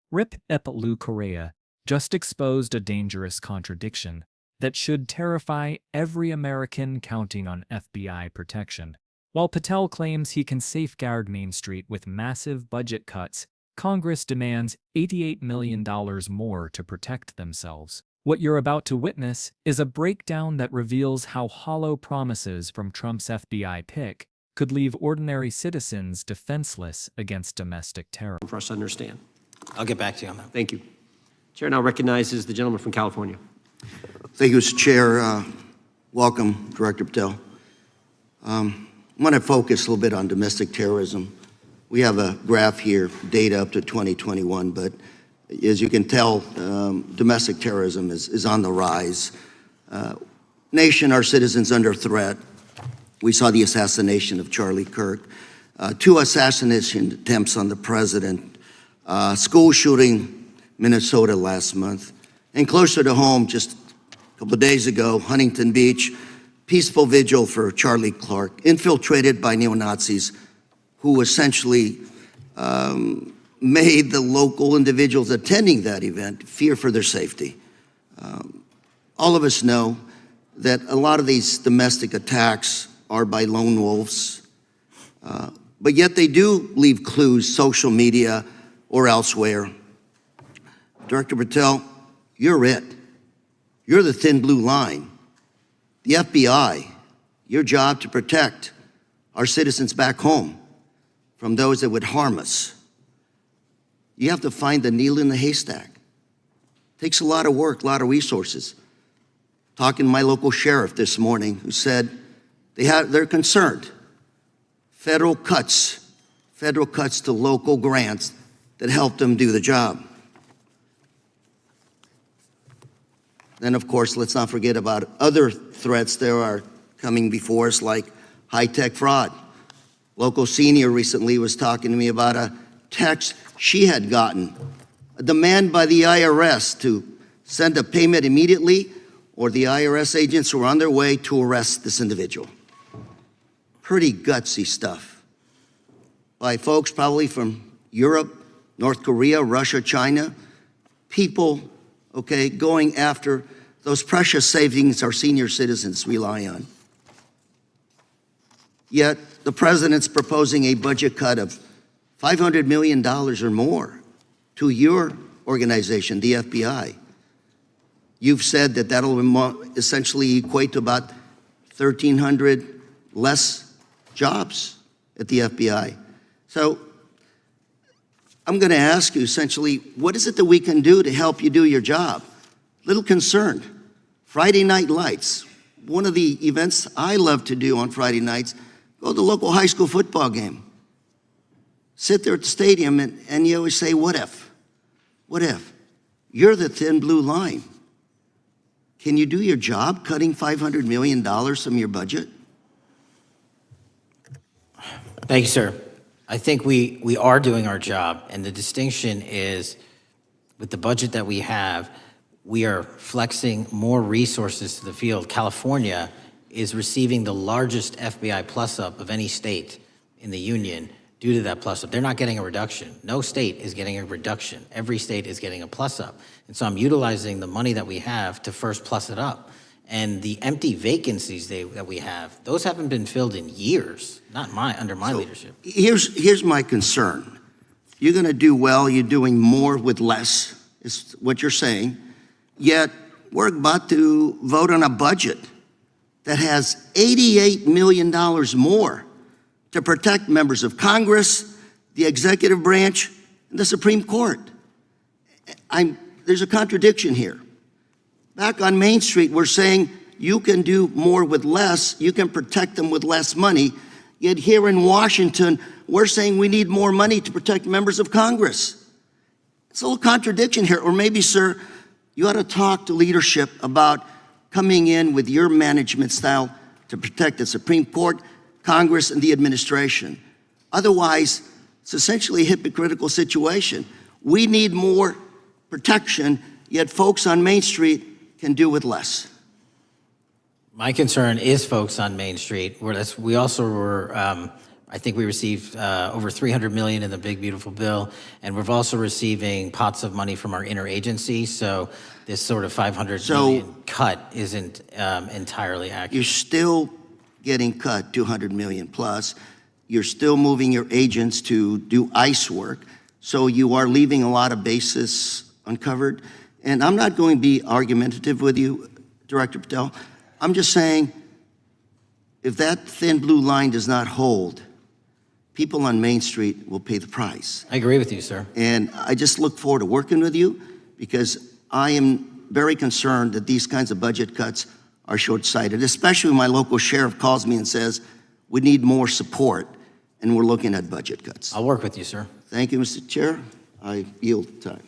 Rip Lou Correa just exposed a dangerous contradiction that should terrify every American counting on FBI protection. While Patel claims he can safeguard Main Street with massive budget cuts, Congress demands $88 million more to protect themselves. What you're about to witness is a breakdown that reveals how hollow promises from Trump's FBI pick could leave ordinary citizens defenseless against domestic terror. For us to understand. I'll get back to you on that. Thank you. Chair now recognizes the gentleman from California. Thank you, Mr. Chair. Welcome, Director Patel. I'm going to focus a little bit on domestic terrorism. We have a graph here, data up to 2021, but as you can tell, domestic terrorism is on the rise. Nation, our citizens under threat. We saw the assassination of Charlie Kirk, 2 assassination attempts on the president, school shooting Minnesota last month, and closer to home, just a couple of days ago, Huntington Beach, peaceful vigil for Charlie Clark, infiltrated by neo-Nazis who essentially made the local individuals attending that event fear for their safety. All of us know that a lot of these domestic attacks are by lone wolves, but yet they do leave clues, social media or elsewhere. Director Patel, you're it. You're the thin blue line. The FBI, your job to protect our citizens back home from those that would harm us. You have to find the needle in the haystack. Takes a lot of work, a lot of resources. Talking to my local sheriff this morning who said they're concerned. Federal cuts to local grants that help them do the job. Then, of course, let's not forget about other threats that are coming before us, like high-tech fraud. Local senior recently was talking to me about a text she had gotten, a demand by the IRS to send a payment immediately, or the IRS agents were on their way to arrest this individual. Pretty gutsy stuff by folks probably from Europe, North Korea, Russia, China, people, okay, going after those precious savings our senior citizens rely on. Yet the president's proposing a budget cut of $500 million or more to your organization, the FBI. You've said that that'll essentially equate to about 1,300 less jobs at the FBI. So I'm going to ask you essentially, what is it that we can do to help you do your job? Little concerned. Friday night lights. One of the events I love to do on Friday nights, go to the local high school football game. Sit there at the stadium and you always say, what if? What if? You're the thin blue line. Can you do your job cutting $500 million from your budget? Thank you, sir. I think we are doing our job, and the distinction is with the budget that we have, we are flexing more resources to the field. California is receiving the largest FBI plus-up of any state in the union due to that plus-up. They're not getting a reduction. No state is getting a reduction. Every state is getting a plus-up. And so I'm utilizing the money that we have to first plus it up. And the empty vacancies that we have, those haven't been filled in years, not under my leadership. Here's my concern. You're going to do well, you're doing more with less, is what you're saying. Yet we're about to vote on a budget that has $88 million more to protect members of Congress, the executive branch, and the Supreme Court. There's a contradiction here. Back on Main Street, we're saying you can do more with less, you can protect them with less money, yet here in Washington, we're saying we need more money to protect members of Congress. It's a little contradiction here, or maybe, sir, you ought to talk to leadership about coming in with your management style to protect the Supreme Court, Congress, and the administration. Otherwise, it's essentially a hypocritical situation. We need more protection, yet folks on Main Street can do with less. My concern is folks on Main Street. We also were I think we received over 300 million in the big beautiful bill, and we're also receiving pots of money from our interagency. So this sort of 500 million cut isn't entirely accurate. You're still getting cut 200 million plus. You're still moving your agents to do ICE work. So you are leaving a lot of bases uncovered. And I'm not going to be argumentative with you, Director Patel. I'm just saying, if that thin blue line does not hold, people on Main Street will pay the price. I agree with you, sir. And I just look forward to working with you because I am very concerned that these kinds of budget cuts are short-sighted, especially when my local sheriff calls me and says, we need more support, and we're looking at budget cuts. I'll work with you, sir. Thank you, Mr. Chair. I yield time.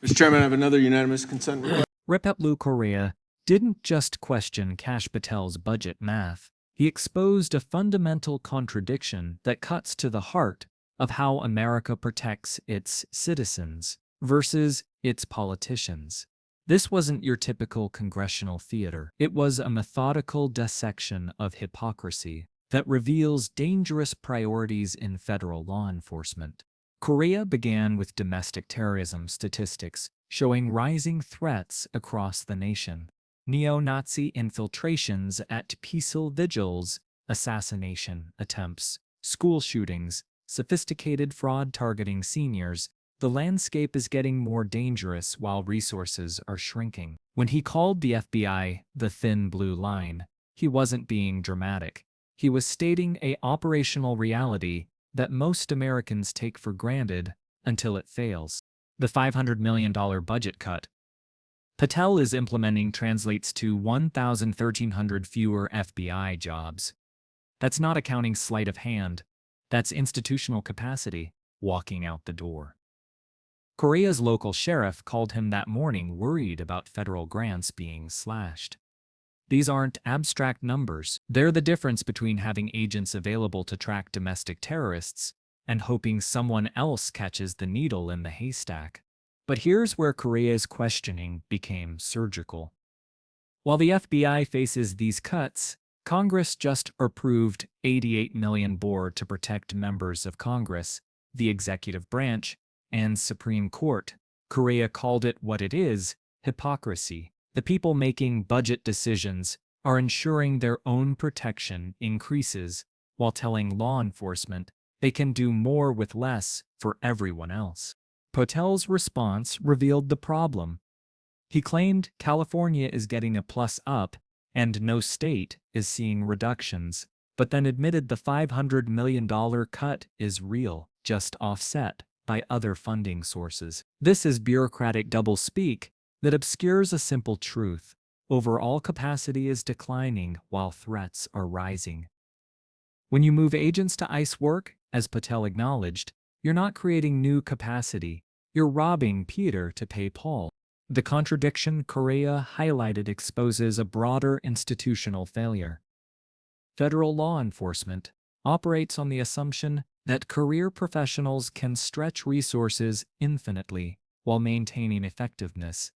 Mr. Chairman, I have another unanimous consent request. Rep. Correa didn't just question Kash Patel's budget math. He exposed a fundamental contradiction that cuts to the heart of how America protects its citizens versus its politicians. This wasn't your typical congressional theater. It was a methodical dissection of hypocrisy that reveals dangerous priorities in federal law enforcement. Correa began with domestic terrorism statistics showing rising threats across the nation. Neo-Nazi infiltrations at peaceful vigils, assassination attempts, school shootings, sophisticated fraud targeting seniors. The landscape is getting more dangerous while resources are shrinking. When he called the FBI the thin blue line, he wasn't being dramatic. He was stating an operational reality that most Americans take for granted until it fails. The $500 million budget cut Patel is implementing translates to 1,300 fewer FBI jobs. That's not accounting sleight of hand. That's institutional capacity walking out the door. Correa's local sheriff called him that morning worried about federal grants being slashed. These aren't abstract numbers. They're the difference between having agents available to track domestic terrorists and hoping someone else catches the needle in the haystack. But here's where Correa's questioning became surgical. While the FBI faces these cuts, Congress just approved $88 million more to protect members of Congress, the executive branch, and Supreme Court. Correa called it what it is, hypocrisy. The people making budget decisions are ensuring their own protection increases while telling law enforcement they can do more with less for everyone else. Patel's response revealed the problem. He claimed California is getting a plus up and no state is seeing reductions, but then admitted the $500 million cut is real, just offset by other funding sources. This is bureaucratic doublespeak that obscures a simple truth. Overall capacity is declining while threats are rising. When you move agents to ICE work, as Patel acknowledged, you're not creating new capacity. You're robbing Peter to pay Paul. The contradiction Correa highlighted exposes a broader institutional failure. Federal law enforcement operates on the assumption that career professionals can stretch resources infinitely while maintaining effectiveness.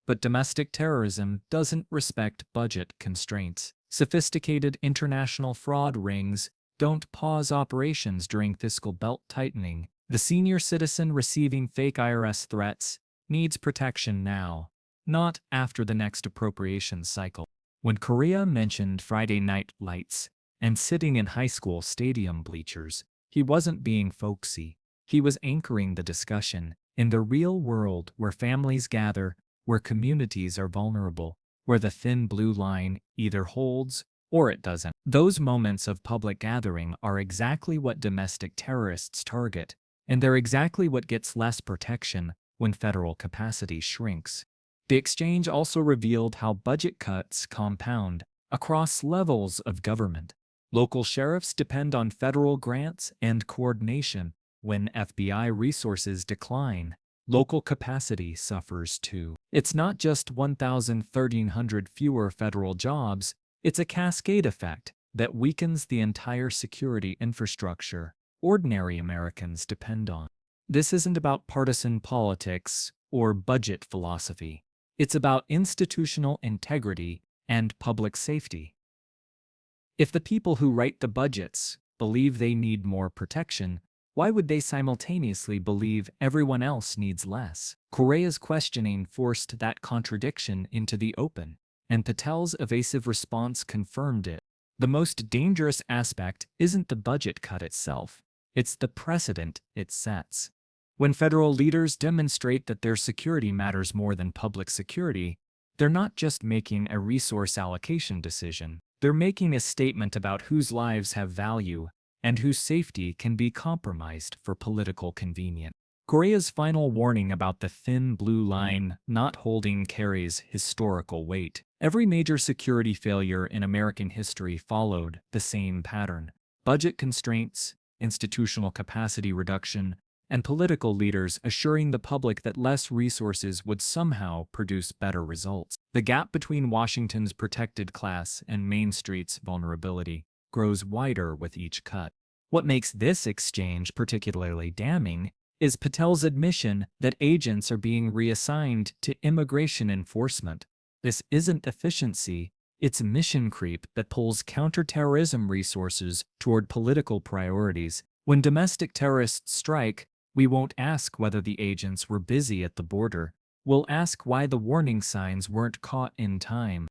But domestic terrorism doesn't respect budget constraints. Sophisticated international fraud rings don't pause operations during fiscal belt tightening. The senior citizen receiving fake IRS threats needs protection now, not after the next appropriations cycle. When Correa mentioned Friday night lights and sitting in high school stadium bleachers, he wasn't being folksy. He was anchoring the discussion in the real world where families gather, where communities are vulnerable, where the thin blue line either holds or it doesn't. Those moments of public gathering are exactly what domestic terrorists target, and they're exactly what gets less protection when federal capacity shrinks. The exchange also revealed how budget cuts compound across levels of government. Local sheriffs depend on federal grants and coordination. When FBI resources decline, local capacity suffers too. It's not just 1,300 fewer federal jobs, it's a cascade effect that weakens the entire security infrastructure ordinary Americans depend on. This isn't about partisan politics or budget philosophy. It's about institutional integrity and public safety. If the people who write the budgets, believe they need more protection, why would they simultaneously believe everyone else needs less? Correa's questioning forced that contradiction into the open, and Patel's evasive response confirmed it. The most dangerous aspect isn't the budget cut itself, it's the precedent it sets. When federal leaders demonstrate that their security matters more than public security, they're not just making a resource allocation decision, they're making a statement about whose lives have value and whose safety can be compromised for political convenience. Correa's final warning about the thin blue line not holding carries historical weight. Every major security failure in American history followed the same pattern: budget constraints, institutional capacity reduction, and political leaders assuring the public that less resources would somehow produce better results. The gap between Washington's protected class and Main Street's vulnerability grows wider with each cut. What makes this exchange particularly damning is Patel's admission that agents are being reassigned to immigration enforcement. This isn't efficiency, it's mission creep that pulls counterterrorism resources toward political priorities. When domestic terrorists strike, we won't ask whether the agents were busy at the border. We'll ask why the warning signs weren't caught in time.